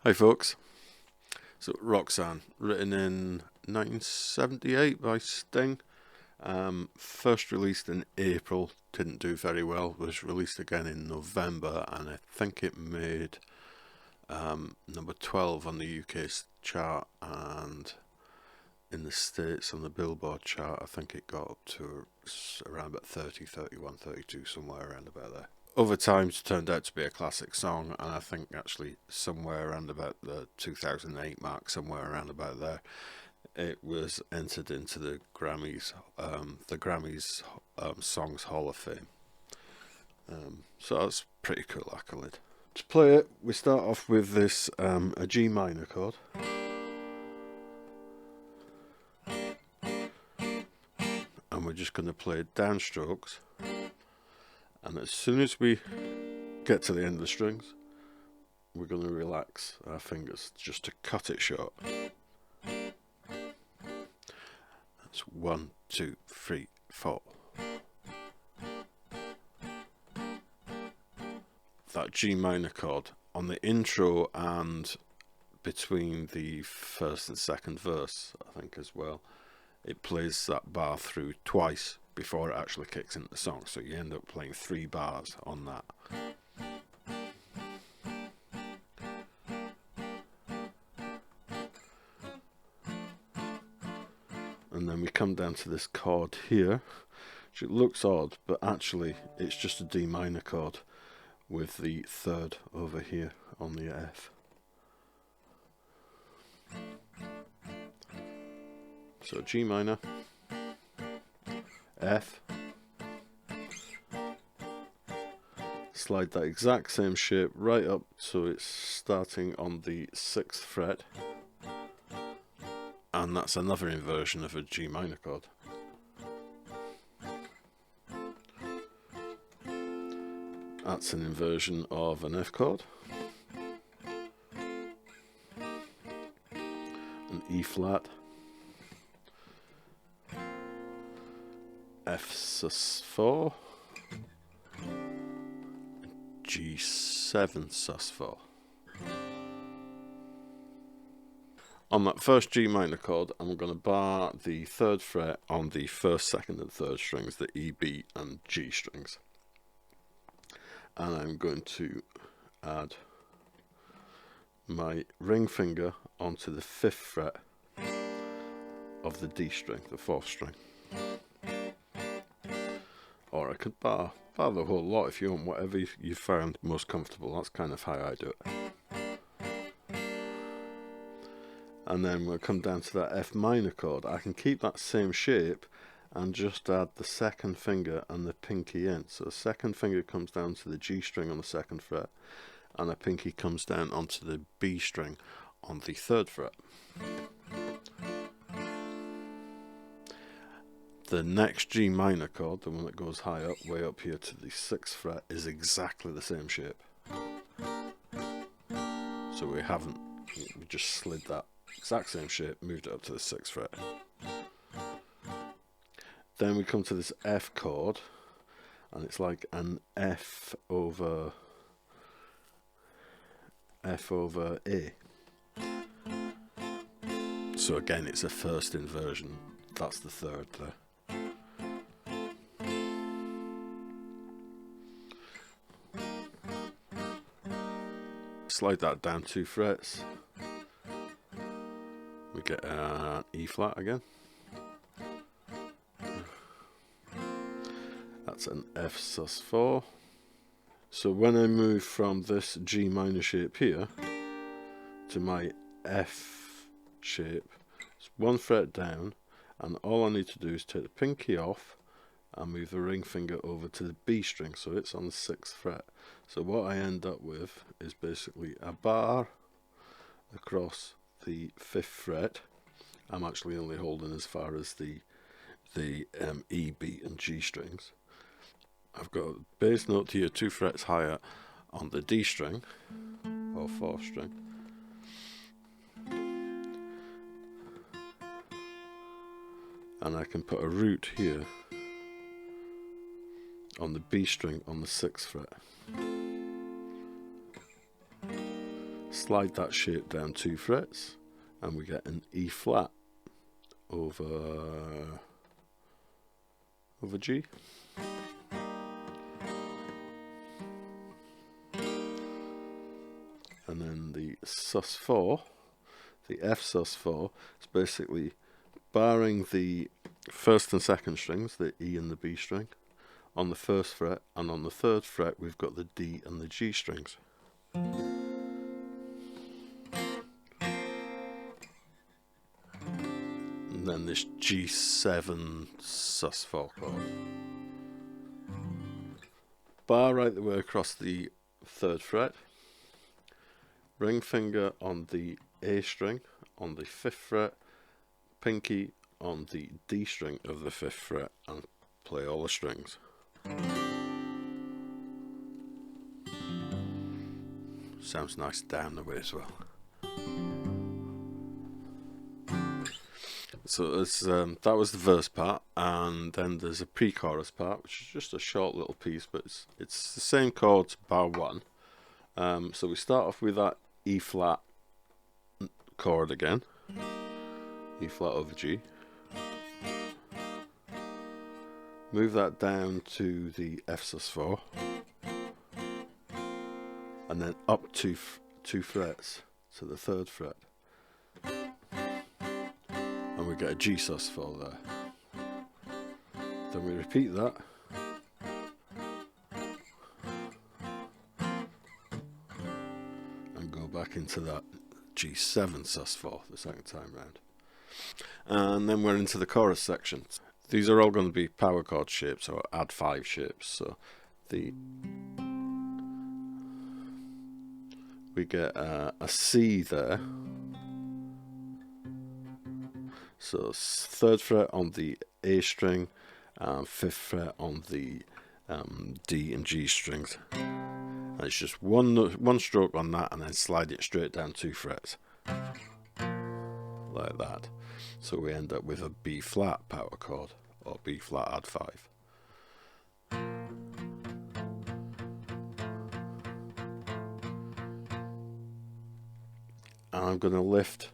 Hey folks, so Roxanne, written in 1978 by Sting, first released in April, didn't do very well, was released again in November, and I think it made number 12 on the UK chart, and in the States on the Billboard chart I think it got up to around about 30, 31, 32, somewhere around about there. Other times turned out to be a classic song, and I think actually somewhere around about the 2008 mark, somewhere around about there, it was entered into the Grammys Songs Hall of Fame. So that's pretty cool accolade. To play it, we start off with this a G minor chord, and we're just going to play downstrokes. And as soon as we get to the end of the strings, we're going to relax our fingers just to cut it short. That's 1, 2, 3, 4. That G minor chord on the intro and between the first and second verse, I think as well, it plays that bar through twice before it actually kicks into the song, so you end up playing 3 bars on that. And then we come down to this chord here, which it looks odd, but actually it's just a D minor chord with the third over here on the F. So G minor, F, slide that exact same shape right up so it's starting on the 6th fret, and that's another inversion of a G minor chord. That's an inversion of an F chord, an E flat, F sus4, G7 sus4. On that first G minor chord, I'm going to bar the 3rd fret on the 1st, 2nd and 3rd strings, the E, B and G strings. And I'm going to add my ring finger onto the 5th fret of the D string, the 4th string. Or I could bar the whole lot if you want, whatever you found most comfortable. That's kind of how I do it. And then we'll come down to that F minor chord. I can keep that same shape and just add the 2nd finger and the pinky in. So the 2nd finger comes down to the G string on the 2nd fret, and the pinky comes down onto the B string on the 3rd fret. The next G minor chord, the one that goes high up, way up here to the 6th fret, is exactly the same shape. So we just slid that exact same shape, moved it up to the 6th fret. Then we come to this F chord, and it's like an F over A. So again, it's a first inversion. That's the 3rd there. Slide that down 2 frets. We get an E flat again. That's an F sus4. So when I move from this G minor shape here to my F shape, it's 1 fret down, and all I need to do is take the pinky off and move the ring finger over to the B string, so it's on the 6th fret. So what I end up with is basically a bar across the 5th fret. I'm actually only holding as far as the E, B and G strings. I've got a bass note here 2 frets higher on the D string, or 4th string. And I can put a root here on the B string on the 6th fret. slide that shape down 2 frets, and we get an E flat over G. And then the sus4, the F sus4, is basically barring the first and second strings, the E and the B string, on the first fret, and on the third fret we've got the D and the G strings. And then this G7 sus4 chord. Bar right the way across the third fret, ring finger on the A string on the 5th fret, pinky on the D string of the 5th fret, and play all the strings. Sounds nice down the way as well. So it's, that was the verse part, and then there's a pre-chorus part, which is just a short little piece, but it's the same chords bar 1. So we start off with that E flat chord again, E flat over G. Move that down to the F sus4, and then up 2 frets to the 3rd fret. And we get a G sus4 there. Then we repeat that. And go back into that G7 sus4 the second time round. And then we're into the chorus section. These are all going to be power chord shapes, or add 5 shapes. So we get a C there. So 3rd fret on the A string, 5th fret on the D and G strings. And it's just one stroke on that, and then slide it straight down 2 frets. Like that. So we end up with a B flat power chord, or B flat add 5. And I'm going to lift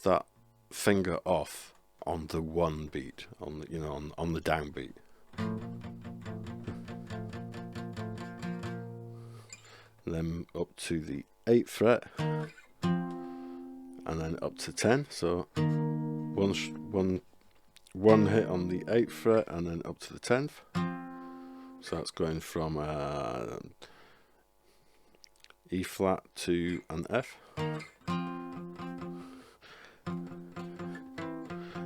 that finger off on the 1 beat, on the, on the downbeat. Then up to the 8th fret, and then up to 10. So one hit on the 8th fret, and then up to the 10th. So that's going from E flat to an F.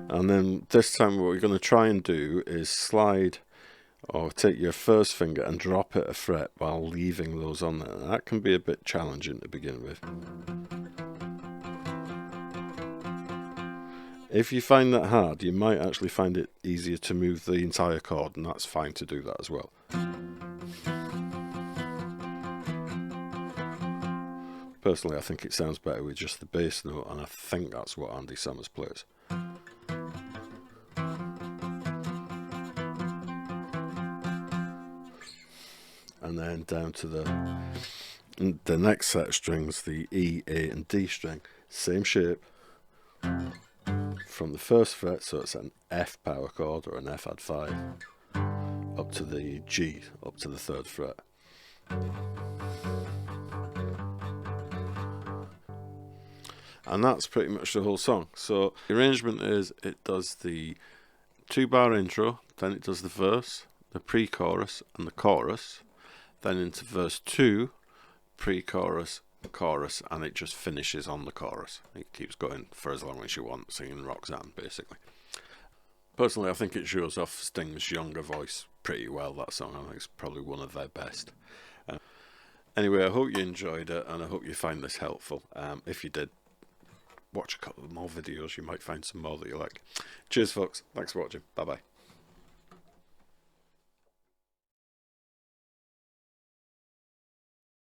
And then this time what we're going to try and do is slide, or take your first finger and drop it a fret while leaving those on there. That can be a bit challenging to begin with. If you find that hard, you might actually find it easier to move the entire chord, and that's fine to do that as well. Personally, I think it sounds better with just the bass note, and I think that's what Andy Summers plays. And then down to the next set of strings, the E, A and D string, same shape, from the 1st fret, so it's an F power chord, or an F add 5, up to the G, up to the 3rd fret. And that's pretty much the whole song. So the arrangement is, it does the 2-bar intro, then it does the verse, the pre-chorus and the chorus, then into verse 2, pre-chorus, chorus, and it just finishes on the chorus. It keeps going for as long as you want, singing Roxanne basically. Personally, I think it shows off Sting's younger voice pretty well, that song. I think it's probably one of their best. Anyway, I hope you enjoyed it, and I hope you find this helpful. If you did, watch a couple more videos, you might find some more that you like. Cheers folks, thanks for watching, bye bye.